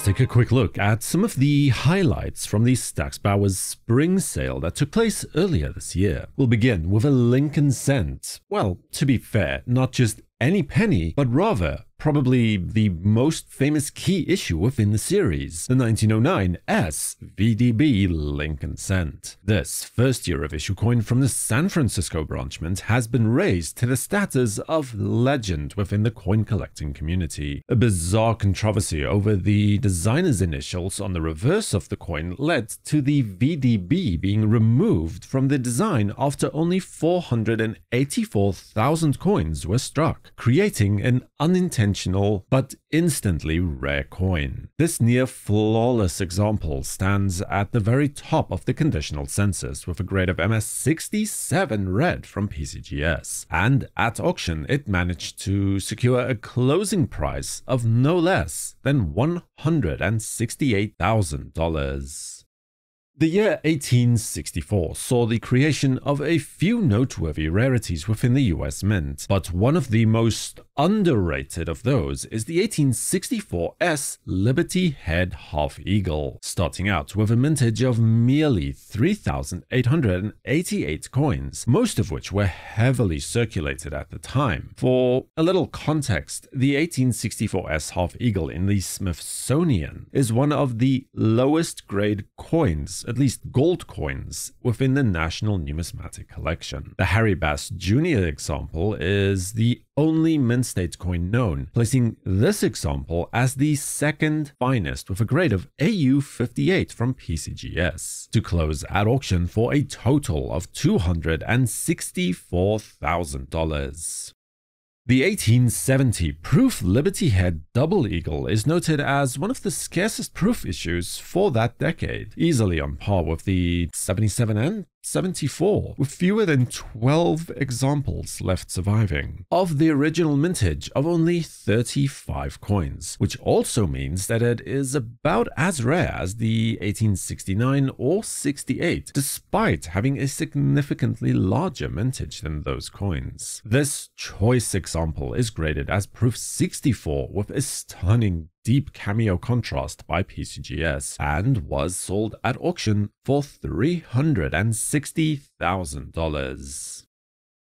take a quick look at some of the highlights from the Stack's Bowers spring sale that took place earlier this year. We'll begin with a Lincoln Cent. Well, to be fair, not just any penny, but rather probably the most famous key issue within the series, the 1909 S VDB Lincoln Cent. This first year of issue coin from the San Francisco branch mint has been raised to the status of legend within the coin collecting community. A bizarre controversy over the designer's initials on the reverse of the coin led to the VDB being removed from the design after only 484,000 coins were struck, creating an unintentional but instantly rare coin. This near flawless example stands at the very top of the conditional census with a grade of MS67 red from PCGS, and at auction it managed to secure a closing price of no less than $168,000. The year 1864 saw the creation of a few noteworthy rarities within the US Mint, but one of the most underrated of those is the 1864 S Liberty Head Half Eagle, starting out with a mintage of merely 3,888 coins, most of which were heavily circulated at the time. For a little context, the 1864 S Half Eagle in the Smithsonian is one of the lowest grade coins, at least gold coins, within the National Numismatic Collection. The Harry Bass Jr. example is the only mint state coin known, placing this example as the second finest with a grade of AU58 from PCGS, to close at auction for a total of $264,000. The 1870 Proof Liberty Head Double Eagle is noted as one of the scarcest proof issues for that decade, easily on par with the 77 and 74, with fewer than 12 examples left surviving, of the original mintage of only 35 coins, which also means that it is about as rare as the 1869 or 68, despite having a significantly larger mintage than those coins. This choice example is graded as Proof 64 with a stunning deep cameo contrast by PCGS, and was sold at auction for $360,000.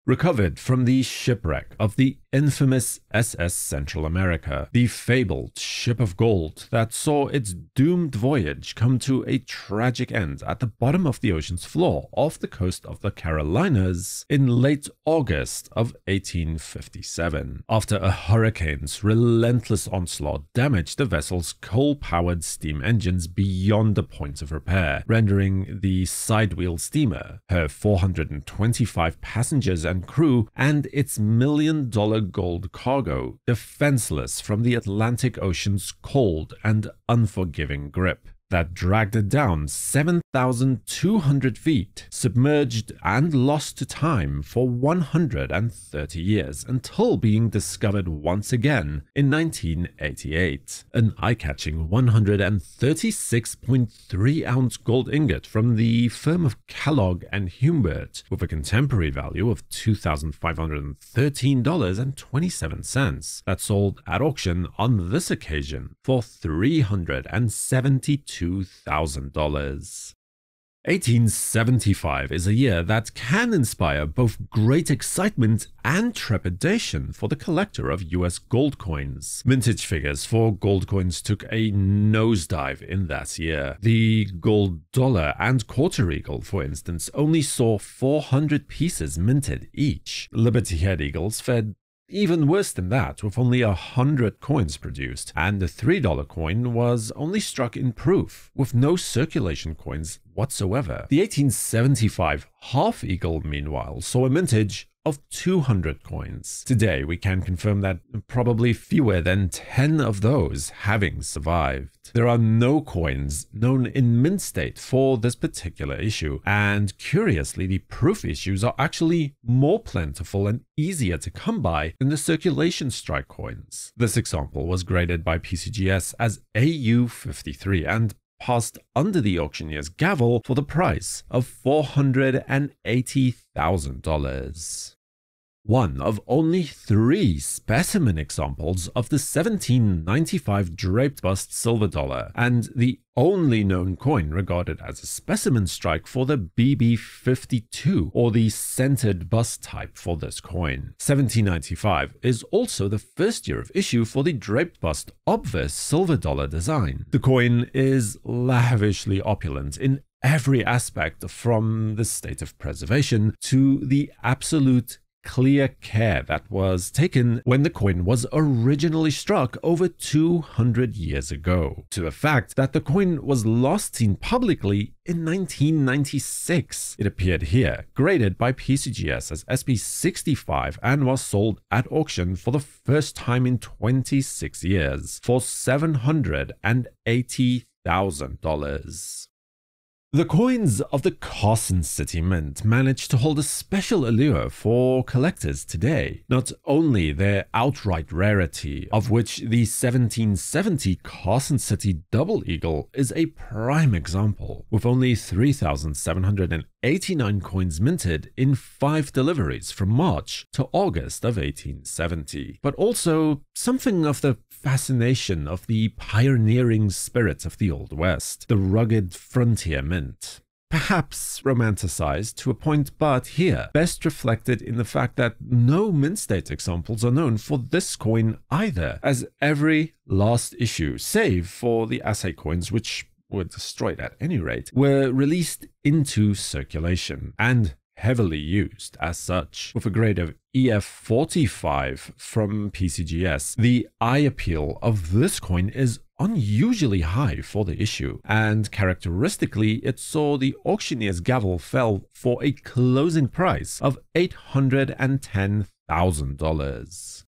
Recovered from the shipwreck of the infamous SS Central America, the fabled ship of gold that saw its doomed voyage come to a tragic end at the bottom of the ocean's floor off the coast of the Carolinas in late August of 1857, after a hurricane's relentless onslaught damaged the vessel's coal-powered steam engines beyond the point of repair, rendering the sidewheel steamer, her 425 passengers and crew, and its million-dollar gold cargo defenseless from the Atlantic Ocean's cold and unforgiving grip that dragged it down 7,200 feet, submerged and lost to time for 130 years until being discovered once again in 1988. An eye-catching 136.3-ounce gold ingot from the firm of Kellogg and Humbert, with a contemporary value of $2,513.27, that sold at auction on this occasion for $372,000. $1875 is a year that can inspire both great excitement and trepidation for the collector of US gold coins. Mintage figures for gold coins took a nosedive in that year. The gold dollar and quarter eagle, for instance, only saw 400 pieces minted each. Liberty Head eagles fared even worse than that, with only 100 coins produced, and the $3 coin was only struck in proof, with no circulation coins whatsoever. The 1875 Half Eagle, meanwhile, saw a mintage of 200 coins. Today, we can confirm that probably fewer than 10 of those having survived. There are no coins known in mint state for this particular issue, and curiously, the proof issues are actually more plentiful and easier to come by than the circulation strike coins. This example was graded by PCGS as AU53 and passed under the auctioneer's gavel for the price of $480,000. one of only 3 specimen examples of the 1795 draped bust silver dollar, and the only known coin regarded as a specimen strike for the BB52, or the centered bust type for this coin. 1795 is also the first year of issue for the draped bust obverse silver dollar design. The coin is lavishly opulent in every aspect, from the state of preservation to the absolute clear care that was taken when the coin was originally struck over 200 years ago, to the fact that the coin was last seen publicly in 1996. It appeared here, graded by PCGS as SP65, and was sold at auction for the first time in 26 years for $780,000. The coins of the Carson City Mint managed to hold a special allure for collectors today. Not only their outright rarity, of which the 1770 Carson City Double Eagle is a prime example, with only 3,789 coins minted in 5 deliveries from March to August of 1870, but also something of the fascination of the pioneering spirit of the Old West, the rugged frontier mint. Perhaps romanticized to a point, but here best reflected in the fact that no mint state examples are known for this coin either, as every last issue, save for the assay coins which were destroyed at any rate, were released into circulation and heavily used as such. With a grade of EF45 from PCGS, the eye appeal of this coin is unusually high for the issue, and characteristically it saw the auctioneer's gavel fell for a closing price of $810,000.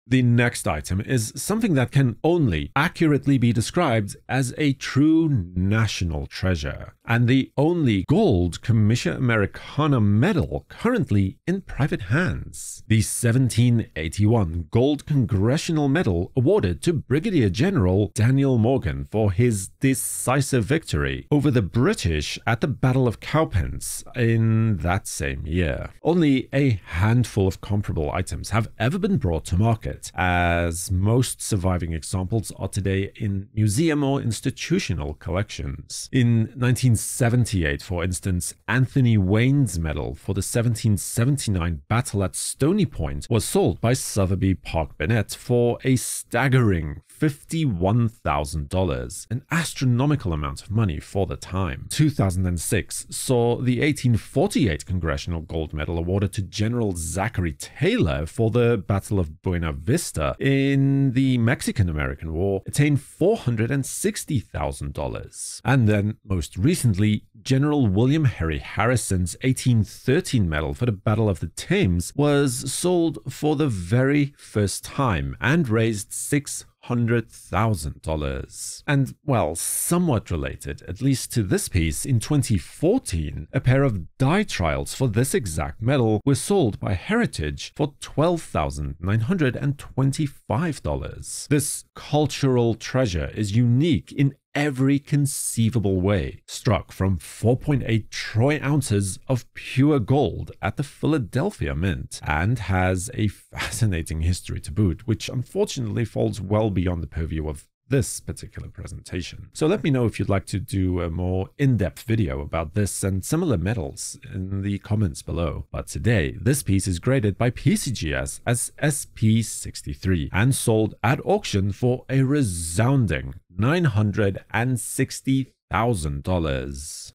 The next item is something that can only accurately be described as a true national treasure, and the only gold Commissia Americana medal currently in private hands. The 1781 Gold Congressional Medal awarded to Brigadier General Daniel Morgan for his decisive victory over the British at the Battle of Cowpens in that same year. Only a handful of comparable items have ever been brought to market, as most surviving examples are today in museum or institutional collections. In 1978, for instance, Anthony Wayne's medal for the 1779 battle at Stoney Point was sold by Sotheby Park Bennett for a staggering $51,000, an astronomical amount of money for the time. 2006 saw the 1848 Congressional Gold Medal awarded to General Zachary Taylor for the Battle of Buena Vista in the Mexican-American War attain $460,000. And then, most recently, General William Henry Harrison's 1813 medal for the Battle of the Thames was sold for the very first time and raised $600,000. And, well, somewhat related, at least to this piece, in 2014, a pair of die trials for this exact medal were sold by Heritage for $12,925. This cultural treasure is unique in every conceivable way, struck from 4.8 troy ounces of pure gold at the Philadelphia Mint, and has a fascinating history to boot, which unfortunately falls well beyond the purview of this particular presentation. So let me know if you'd like to do a more in-depth video about this and similar medals in the comments below. But today, this piece is graded by PCGS as SP63 and sold at auction for a resounding $960,000.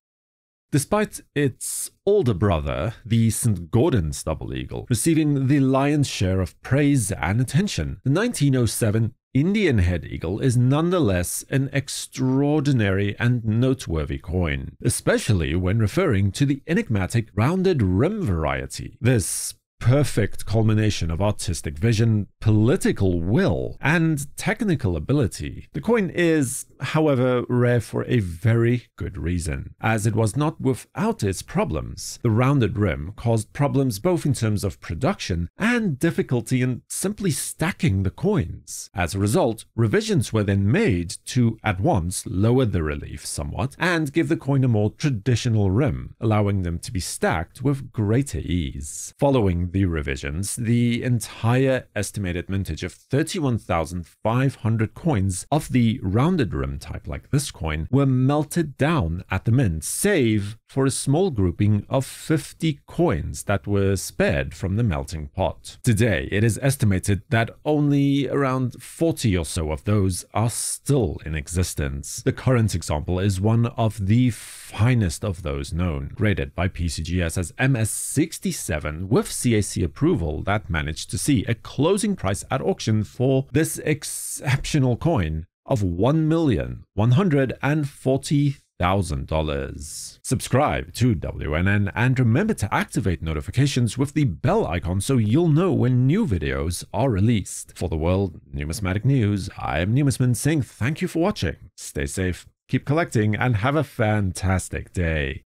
Despite its older brother, the St. Gaudens Double Eagle, receiving the lion's share of praise and attention, the 1907 Indian Head Eagle is nonetheless an extraordinary and noteworthy coin, especially when referring to the enigmatic rounded rim variety. This perfect culmination of artistic vision political will and technical ability. The coin is, however, rare for a very good reason, as it was not without its problems. The rounded rim caused problems both in terms of production and difficulty in simply stacking the coins. As a result, revisions were then made to at once lower the relief somewhat and give the coin a more traditional rim, allowing them to be stacked with greater ease. Following the revisions, the entire estimated mintage of 31,500 coins of the rounded rim type like this coin were melted down at the mint, save for a small grouping of 50 coins that were spared from the melting pot. Today, it is estimated that only around 40 or so of those are still in existence. The current example is one of the finest of those known, graded by PCGS as MS67 with CAC approval that managed to see a closing price at auction for this exceptional coin of $1,140,000. Subscribe to WNN and remember to activate notifications with the bell icon so you'll know when new videos are released. For the World Numismatic News, I am Numisman saying thank you for watching. Stay safe, keep collecting, and have a fantastic day.